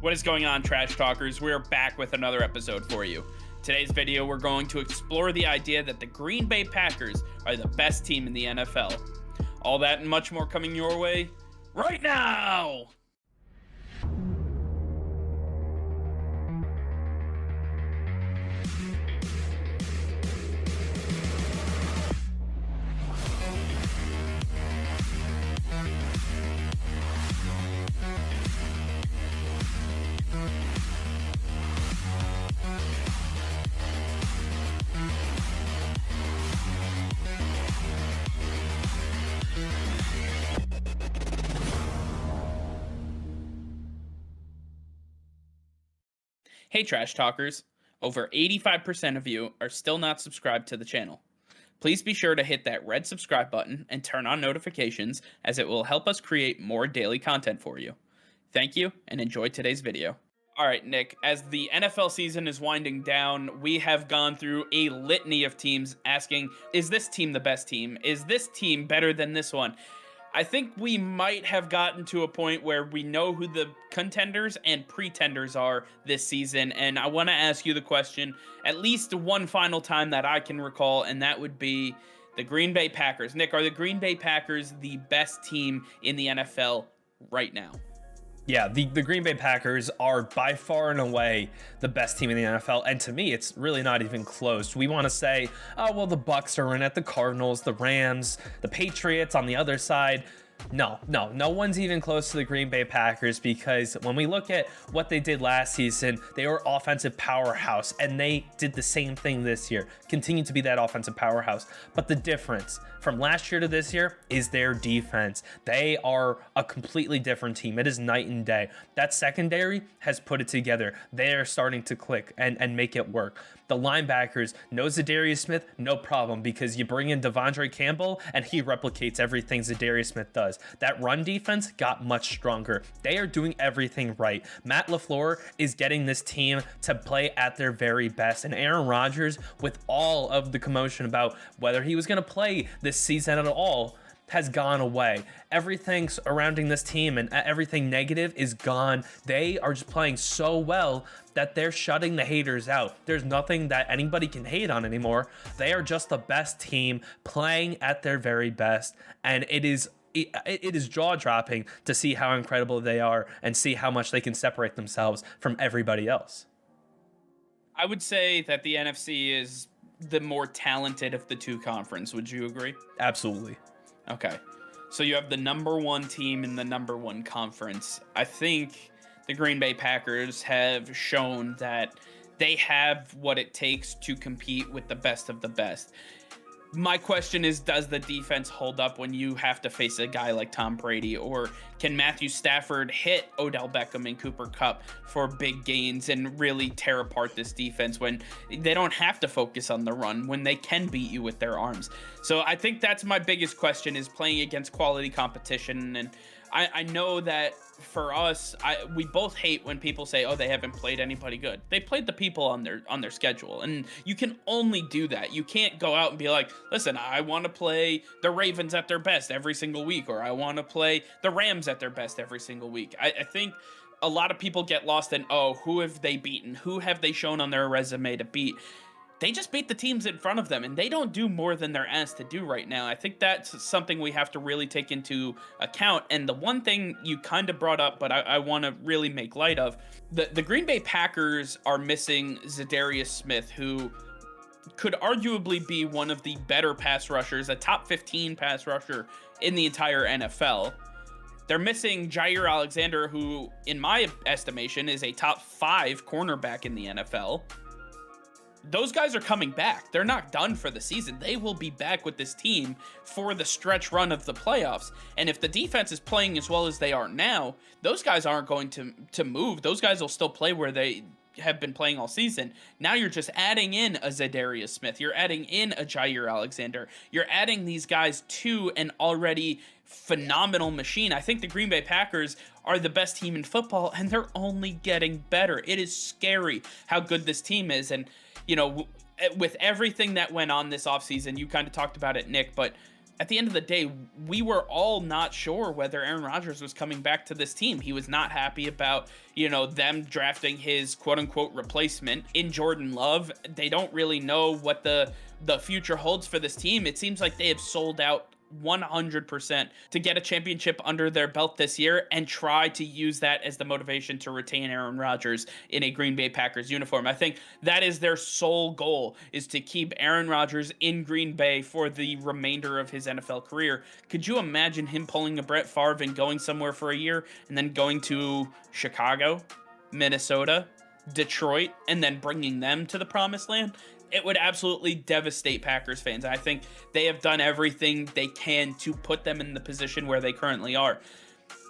What is going on, Trash Talkers? We're back with another episode for you. Today's video, we're going to explore the idea that the Green Bay Packers are the best team in the NFL. All that and much more coming your way right now! Hey Trash Talkers, over 85% of you are still not subscribed to the channel. Please be sure to hit that red subscribe button and turn on notifications, as it will help us create more daily content for you. Thank you and enjoy today's video. Alright Nick, as the NFL season is winding down, we have gone through a litany of teams asking, is this team the best team? Is this team better than this one? I think we might have gotten to a point where we know who the contenders and pretenders are this season, and I want to ask you the question at least one final time that I can recall, and that would be the Green Bay Packers. Nick, are the Green Bay Packers the best team in the NFL right now? Yeah, the Green Bay Packers are by far and away the best team in the NFL, and to me, it's really not even close. We want to say, oh, well, the Bucs are in it, the Cardinals, the Rams, the Patriots on the other side. No one's even close to the Green Bay Packers, because when we look at what they did last season, they were offensive powerhouse, and they did the same thing this year, continue to be that offensive powerhouse. But the difference from last year to this year is their defense. They are a completely different team. It is night and day. That secondary has put it together. They are starting to click and make it work. The linebackers, no Zadarius Smith, no problem, because you bring in Devondre Campbell and he replicates everything Zadarius Smith does. That run defense got much stronger. They are doing everything right. Matt LaFleur is getting this team to play at their very best. And Aaron Rodgers, with all of the commotion about whether he was going to play this season at all, has gone away. Everything surrounding this team and everything negative is gone. They are just playing so well that they're shutting the haters out. There's nothing that anybody can hate on anymore. They are just the best team playing at their very best, and it is jaw-dropping to see how incredible they are and see how much they can separate themselves from everybody else. I would say that the NFC is the more talented of the two conferences. Would you agree? Absolutely. Okay. So you have the number one team in the number one conference. I think the Green Bay Packers have shown that they have what it takes to compete with the best of the best. My question is, does the defense hold up when you have to face a guy like Tom Brady? Or can Matthew Stafford hit Odell Beckham and Cooper Kupp for big gains and really tear apart this defense when they don't have to focus on the run, when they can beat you with their arms? So I think that's my biggest question, is playing against quality competition. And I know that for us, we both hate when people say, oh, they haven't played anybody good. They played the people on their schedule, and you can only do that. You can't go out and be like, listen, I want to play the Ravens at their best every single week, or I want to play the Rams at their best every single week. I think a lot of people get lost in, oh, who have they beaten? Who have they shown on their resume to beat? They just beat the teams in front of them, and they don't do more than they're asked to do right now. I think that's something we have to really take into account. And the one thing you kind of brought up, but I want to really make light of, the Green Bay Packers are missing Zadarius Smith, who could arguably be one of the better pass rushers, a top 15 pass rusher in the entire NFL. They're missing Jair Alexander, who, in my estimation, is a top 5 cornerback in the NFL. Those guys are coming back. They're not done for the season. They will be back with this team for the stretch run of the playoffs. And if the defense is playing as well as they are now, those guys aren't going to move. Those guys will still play where they have been playing all season. Now you're just adding in a Zadarius Smith. You're adding in a Jair Alexander. You're adding these guys to an already phenomenal machine. I think the Green Bay Packers are the best team in football, and they're only getting better. It is scary how good this team is. And, you know, with everything that went on this offseason, you kind of talked about it, Nick, but at the end of the day, we were all not sure whether Aaron Rodgers was coming back to this team. He was not happy about, them drafting his quote unquote replacement in Jordan Love. They don't really know what the future holds for this team. It seems like they have sold out 100% to get a championship under their belt this year and try to use that as the motivation to retain Aaron Rodgers in a Green Bay Packers uniform. I think that is their sole goal, is to keep Aaron Rodgers in Green Bay for the remainder of his NFL career. Could you imagine him pulling a Brett Favre and going somewhere for a year and then going to Chicago, Minnesota, Detroit, and then bringing them to the promised land? It would absolutely devastate Packers fans. I think they have done everything they can to put them in the position where they currently are.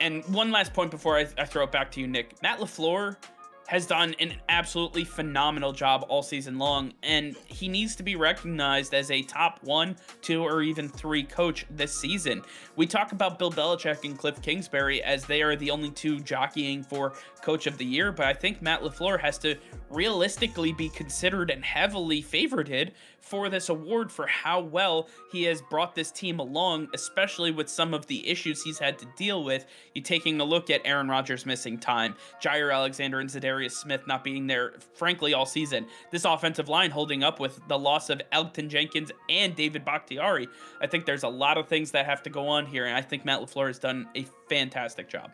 And one last point before I throw it back to you, Nick. Matt LaFleur has done an absolutely phenomenal job all season long, and he needs to be recognized as a top 1, 2, or even 3 coach this season. We talk about Bill Belichick and Cliff Kingsbury as they are the only 2 jockeying for coach of the year, but I think Matt LaFleur has to realistically be considered and heavily favorited for this award for how well he has brought this team along, especially with some of the issues he's had to deal with. You taking a look at Aaron Rodgers missing time, Jair Alexander and Zadarius Smith not being there, frankly, all season. This offensive line holding up with the loss of Elgton Jenkins and David Bakhtiari. I think there's a lot of things that have to go on here, and I think Matt LaFleur has done a fantastic job.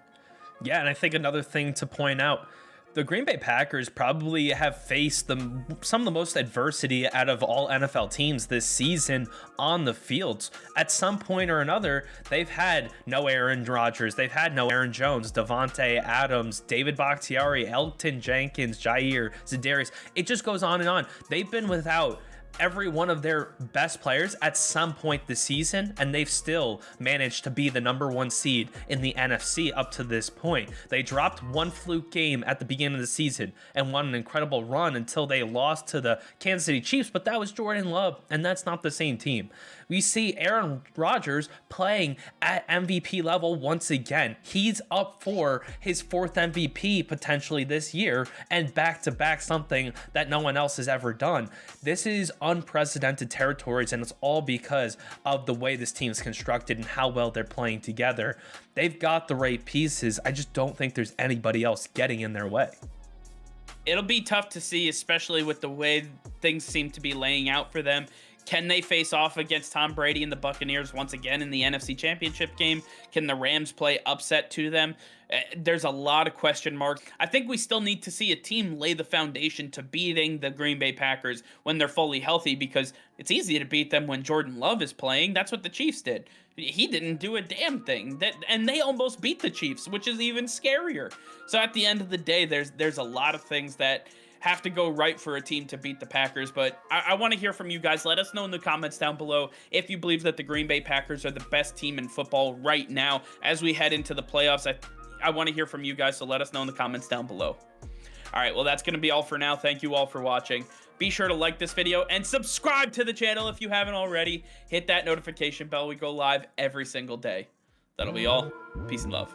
Yeah, and I think another thing to point out, the Green Bay Packers probably have faced some of the most adversity out of all NFL teams this season on the fields. At some point or another, they've had no Aaron Rodgers, they've had no Aaron Jones, Devontae Adams, David Bakhtiari, Elgton Jenkins, Jair, Zadarius. It just goes on and on. They've been without every one of their best players at some point this season, and they've still managed to be the number 1 seed in the NFC up to this point. They dropped one fluke game at the beginning of the season and won an incredible run until they lost to the Kansas City Chiefs, but that was Jordan Love, and that's not the same team. We see Aaron Rodgers playing at MVP level once again. He's up for his 4th MVP potentially this year, and back-to-back, something that no one else has ever done. This is unprecedented territories, and it's all because of the way this team is constructed and how well they're playing together. They've got the right pieces. I just don't think there's anybody else getting in their way. It'll be tough to see, especially with the way things seem to be laying out for them. Can they face off against Tom Brady and the Buccaneers once again in the NFC Championship game? Can the Rams play upset to them? There's a lot of question marks. I think we still need to see a team lay the foundation to beating the Green Bay Packers when they're fully healthy, because it's easy to beat them when Jordan Love is playing. That's what the Chiefs did. He didn't do a damn thing, and they almost beat the Chiefs, which is even scarier. So at the end of the day, there's a lot of things that have to go right for a team to beat the Packers. But I want to hear from you guys. Let us know in the comments down below if you believe that the Green Bay Packers are the best team in football right now as we head into the playoffs. I want to hear from you guys, so let us know in the comments down below. All right, well, that's going to be all for now. Thank you all for watching. Be sure to like this video and subscribe to the channel if you haven't already. Hit that notification bell. We go live every single day. That'll be all. Peace and love.